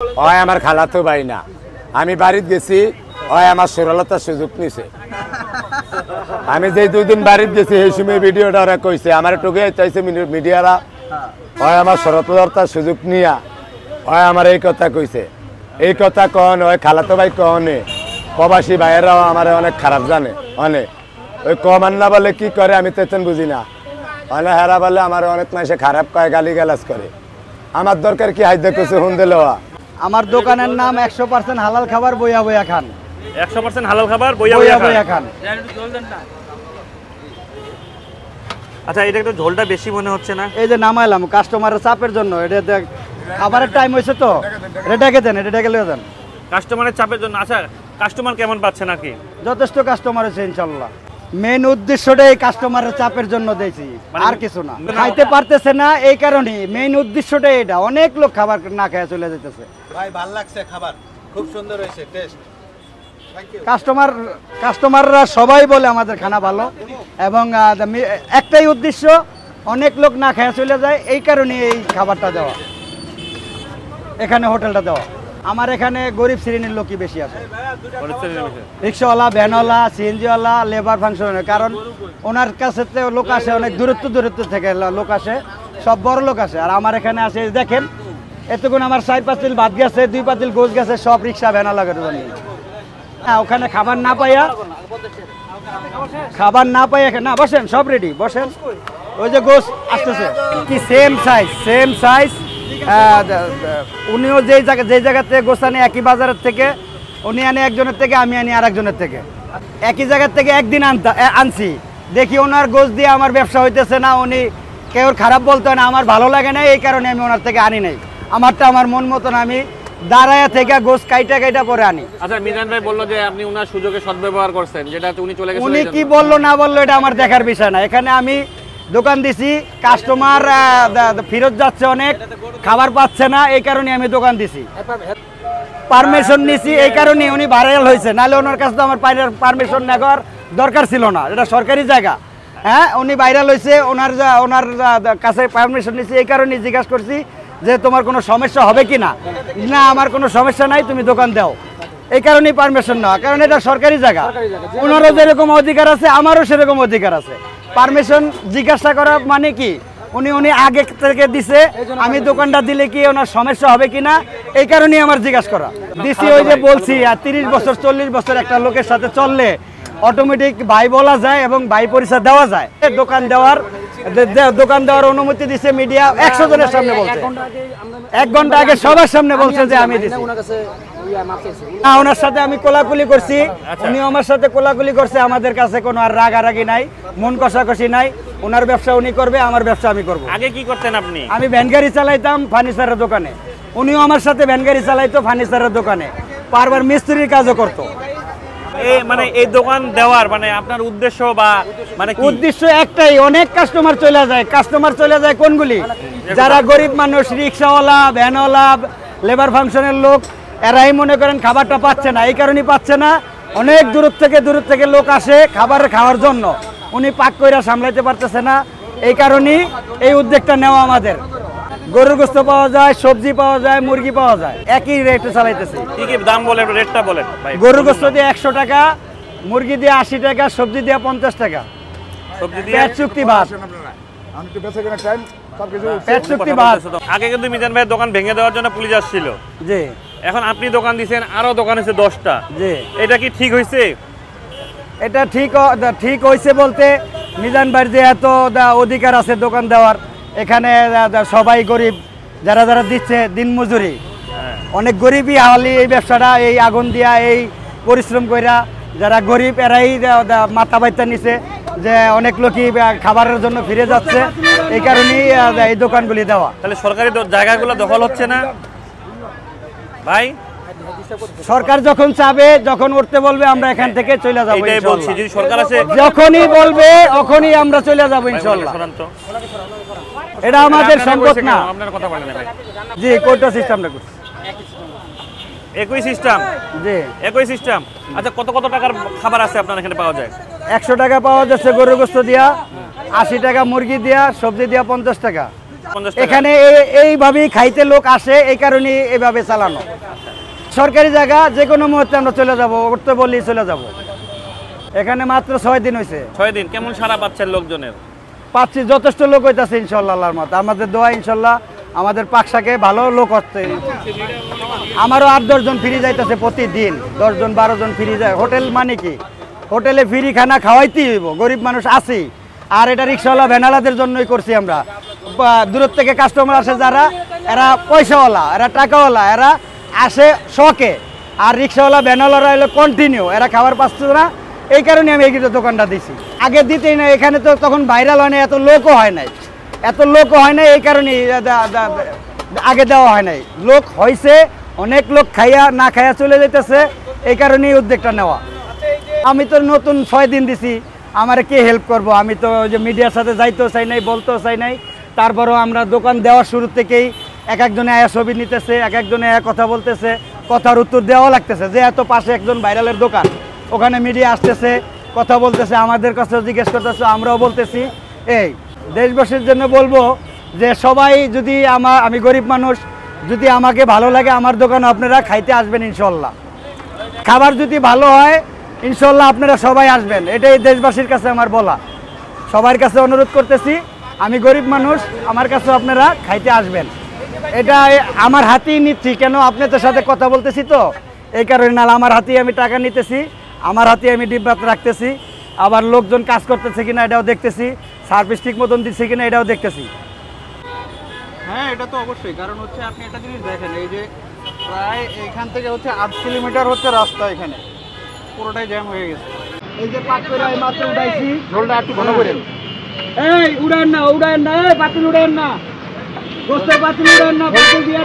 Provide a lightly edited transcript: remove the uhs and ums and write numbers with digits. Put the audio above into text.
হয় আমার খালাতো ভাই না, আমি বাড়িতে গেছি, হয় আমার সরলতার সুযোগ নিছে। আমি যে 2 দিন বাড়িতে গেছি এই সময় ভিডিওটা ওরা কইছে, আমার টুকে চাইছে মিডিয়ারা, হয় আমার সরলতার সুযোগ নিয়া হয় আমার এই কথা কইছে। এই কথা কন ওই খালাতো ভাই কনে, প্রবাসী ভাইয়েরাও আমার অনেক খারাপ জানে, অনেক ওই কমান না বলে কি করে আমি তো এতেন বুঝি না। অনেক হেরা বলে আমার অনেক মাসে খারাপ কয়, গালি গালাজ করে। আমার দরকার কি হাইদে কিছু হুন দিলেওয়া। আমার দোকানের নাম 100% হালাল খাবার বইয়া বইয়া খান। 100% হালাল খাবার বইয়া বইয়া খান। আচ্ছা, এটা একটু ঝোলটা বেশি মনে হচ্ছে না? এই যে নামাইলাম কাস্টমারের চাপের জন্য, এটা দেখ খাবারের টাইম হয়েছে তো, এটা ডেকে দেন, এটা ডেকে দেন। কাস্টমারের চাপের জন্য? আচ্ছা, কাস্টমার কেমন পাচ্ছে নাকি? যথেষ্ট কাস্টমার আছে ইনশাল্লাহ। মেন উদ্দেশ্যটাই কাস্টমারের চাপের জন্য দিয়েছি, আর কিছু না। খাইতে পারতেছে না এই কারণে, মেইন উদ্দেশ্যটাই এটা। অনেক লোক খাবার না খেয়ে চলে যেতেছে। ভাই ভালো লাগছে, খাবার খুব সুন্দর হয়েছে, টেস্ট। কাস্টমাররা সবাই বলে আমাদের খানা ভালো, এবং একটাই উদ্দেশ্য, অনেক লোক না খেয়ে চলে যায়, এই কারণে এই খাবারটা দেওয়া, এখানে হোটেলটা দেওয়া। আমার এখানে গরিব শ্রেণীর লোকই বেশি আছে, রিক্সাওয়ালা, ভ্যানওয়ালা, সিএনজিওয়ালা, লেবার ফাংশন। কারণ ওনার কাছে লোক আসে অনেক দূরত্ব থেকে লোক আসে, সব বড় লোক আসে। আর আমার এখানে আসে দেখেন, এতক্ষণ আমার 4 পাতিল ভাত গেছে, 2 পাতিল গোছ গেছে, সব রিক্সা ভ্যানওয়ালা করে জন্য। হ্যাঁ, ওখানে খাবার না পাইয়া না, বসেন, সব রেডি, বসেন। ওই যে গোছ আসতেছে কি সেম সাইজ। উনিও যেই জায়গা থেকে গোছ আনে একই বাজারের থেকে, উনি আনে একজনের থেকে, আমি আনি আর একজনের থেকে। একই জায়গার থেকে একদিন আনছি, দেখি ওনার গোছ দিয়ে আমার ব্যবসা হইতেছে না, উনি কেউ খারাপ বলতো না, আমার ভালো লাগে না, এই কারণে আমি ওনার থেকে আনি নাই। আমারটা আমার মন মতন আমি দাঁড়ায়া থেকে গোছ কাইটা পরে আনি। আচ্ছা, মিজান ভাই বললো যে আপনি ওনার সুযোগে সদ্ব্যবহার করছেন, যেটা উনি চলে গেছেন। উনি কি বললো না বললো এটা আমার দেখার বিষয় না। এখানে আমি দোকান দিছি, কাস্টমার ফেরত যাচ্ছে, অনেক খাবার পাচ্ছে না, এই কারণে আমি দোকান দিছি। পারমিশন নিছি এই কারণে, উনি ভাইরাল হয়েছে, নাহলে ওনার কাছে তো আমার পারমিশন নেওয়ার দরকার ছিল না, এটা সরকারি জায়গা। হ্যাঁ, উনি ভাইরাল হয়েছে, ওনার কাছে পারমিশন নিছি, এই কারণে জিজ্ঞাসা করছি যে তোমার কোনো সমস্যা হবে কি না। না, আমার কোনো সমস্যা নাই, তুমি দোকান দাও, এই কারণেই পারমিশন নেওয়া, কারণ এটা সরকারি জায়গা। ওনারও যেরকম অধিকার আছে, আমারও সেরকম অধিকার আছে। পারমিশন জিজ্ঞাসা করা মানে কি, উনি আগে থেকে দিছে, আমি দোকানটা দিলে কি ওনার সমস্যা হবে কিনা, এই কারণেই আমার জিজ্ঞাসা করা দিছি। ওই যে বলছি, আর 30 বছর 40 বছর একটা লোকের সাথে চললে অটোমেটিক ভাই বলা যায় এবং ভাই পরিচয় দেওয়া যায়। দোকান দেওয়ার অনুমতি দিছে মিডিয়া 100 জনের সামনে বলছে, 1 ঘন্টা আগে সবার সামনে বলছে যে আমি দিছি। না, ওনার সাথে আমি কোলাকুলি করছি, উনি আমার সাথে কোলাকুলি করছে। আমাদের কাছে কোনো আর রাগারাগি নাই, মন কষাকষি নাই। ওনার ব্যবসা উনি করবে, আমার ব্যবসা আমি করব। আগে কি করতেন আপনি? আমি ভ্যান গাড়ি চালাইতাম ফার্নিচারের দোকানে, উনিও আমার সাথে ভ্যান গাড়ি চালাইতো ফার্নিচারের দোকানে, বারবার মিস্ত্রির কাজও করতো। মানে এই দোকান দেওয়ার মানে আপনার উদ্দেশ্য বা মানে উদ্দেশ্য একটাই, অনেক কাস্টমার চলে যায় কোনগুলি, যারা গরিব মানুষ, রিক্সাওয়ালা, ভ্যানওয়ালা, লেবার ফাংশনের লোক, এরাই মনে করেন খাবারটা পাচ্ছে না। এই কারণেই পাচ্ছে না, অনেক দূর থেকে লোক আসে খাওয়ার জন্য, উনি পাক কইরা সামলাইতে পারতেছে না, এই কারণেই এই উদ্যোগটা নেওয়া আমাদের। গরুর গোস্ত পাওয়া যায়, সবজি পাওয়া যায়, মুরগি পাওয়া যায়, একই রেটে চালাইতেছি। কি কি দাম বলেন, রেটটা বলেন ভাই। গরুর গোস্ত দিয়ে 100 টাকা, মুরগি দিয়ে 80 টাকা, সবজি দিয়ে 50 টাকা। সবজি দিয়ে পেট চুক্তি ভাত। আগে কিন্তু মিজান ভাইয়ের দোকান ভেঙে দেওয়ার জন্য পুলিশ আসছিল, জি। এখন আপনি দোকান দিয়েছেন, আরো দোকান হয়েছে 10টা, জি। এটা কি ঠিক হয়েছে? এটা ঠিক হয়েছে বলতে, মিজান ভাইয়ের যে এত অধিকার আছে দোকান দেওয়ার, এখানে সবাই গরিব, যারা দিচ্ছে দিন মজুরি, অনেক গরিবই হাওয়ালি এই ব্যবসাটা, এই আগুন দিয়া, এই পরিশ্রম কইরা, যারা গরিব এরাই মাথা বাইতা নিছে, যে অনেক লোকই খাবারের জন্য ফিরে যাচ্ছে, এই কারণেই এই দোকানগুলি দেওয়া। তাহলে সরকারি জায়গাগুলো দখল হচ্ছে না ভাই? সরকার যখন চাবে, যখন উঠতে বলবে, আমরা এখান থেকে চলে যাবো। এটাই বলছি, যদি সরকার আসে, যখনই বলবে তখনই আমরা চলে যাবো ইনশাআল্লাহ। এটা আমাদের সম্পদ না। আপনার কথা বলেন ভাই। জি, কোটা সিস্টেমটা করছি, একই সিস্টেম। জি, একই সিস্টেম। আচ্ছা, কত টাকার খাবার আছে আপনার এখানে পাওয়া যায়? 100 টাকা পাওয়া যাচ্ছে গরুর গোস্ত দিয়া, 80 টাকা মুরগি দিয়া, সবজি দিয়া 50 টাকা। 50 টাকা। এখানে এইভাবেই খাইতে লোক আসে, এই কারণে এইভাবে চালানো। সরকারি জায়গা যে কোনো মুহূর্তে আমরা চলে যাব, উঠতে বললেই চলে যাব। এখানে মাত্র 6 দিন হয়েছে। 6 দিন কেমন সারা পাচ্ছেন লোকজনের? পাচ্ছি, যথেষ্ট লোক হইতাছে ইনশাল্লাহ আল্লাহর মত। আমাদের দোয়া ইনশাল্লাহ আমাদের পাকশাকে ভালো লোক হচ্ছে। আমারও 8-10 জন ফ্রি যাইতেছে প্রতিদিন, 10 জন 12 জন ফ্রি যায়। হোটেল মানে কি, হোটেলে ফ্রি খানা খাওয়াইতেই হইব, গরিব মানুষ আছি। আর এটা রিক্সাওয়ালা ভ্যানালাদের জন্যই করছি আমরা। দূরের থেকে কাস্টমার আসে যারা, এরা পয়সাওয়ালা, এরা টাকাওয়ালা, এরা আসে শখে। আর রিক্সাওয়ালা ভ্যানালারা হলো কন্টিনিউ, এরা খাবার পাচ্ছে না, এই কারণে আমি এই দোকানটা দিছি। আগে দিতেই না, এখানে তো তখন ভাইরাল হয় না, এত লোকও হয় নাই, এই কারণে আগে দেওয়া হয় নাই। লোক হয়েছে, অনেক লোক খাইয়া না খাইয়া চলে যেতেছে, এই কারণেই উদ্যোগটা নেওয়া। আমি তো নতুন 6 দিন দিছি, আমার কে হেল্প করব? আমি তো ওই যে মিডিয়ার সাথে যাইতেও চাই নাই, বলতেও চাই নাই। তারপরেও আমরা দোকান দেওয়ার শুরু থেকেই এক একজনে আয়া ছবি নিতেছে, এক একজনে আয়া কথা বলতেছে, কথার উত্তর দেওয়া লাগতেছে। যে এত পাশে একজন ভাইরালের দোকান, ওখানে মিডিয়া আসতেছে, কথা বলতেছে, আমাদের কাছে জিজ্ঞেস করতেছে, আমরাও বলতেছি। এই দেশবাসীর জন্য বলবো যে সবাই যদি আমি গরিব মানুষ, যদি আমাকে ভালো লাগে আমার দোকানে আপনারা খাইতে আসবেন ইনশাল্লাহ। খাবার যদি ভালো হয় ইনশাল্লাহ আপনারা সবাই আসবেন, এটাই দেশবাসীর কাছে আমার বলা। সবার কাছে অনুরোধ করতেছি, আমি গরিব মানুষ, আমার কাছে আপনারা খাইতে আসবেন। এটা আমার হাতেই নিচ্ছি, কেন আপনাদের সাথে কথা বলতেছি তো, এই কারণে। না আমার হাতেই আমি টাকা নিতেছি, আমার হাতেই আমি ডিব্বাতে রাখতেছি। আবার লোকজন কাজ করতেছে কিনা এটাও দেখতেছি, সার্ভিস ঠিক মতন দিচ্ছে কিনা এটাও দেখতেছি। হ্যাঁ, এটা তো অবশ্যই। কারণ হচ্ছে আপনি একটা জিনিস দেখেন, এই যে প্রায় এখান থেকে হচ্ছে 8 কিলোমিটার হচ্ছে রাস্তা, এখানে পুরোটাই জ্যাম হয়ে গেছে। এই যে পাঁচকড়া মাত্র উঠাইছি, ঝোলটা একটু ঘন করেন। এই উড়ান না, এই পাতিল উড়ান না, গোস্তের পাতিল উড়ান না, পাতিল দিয়ে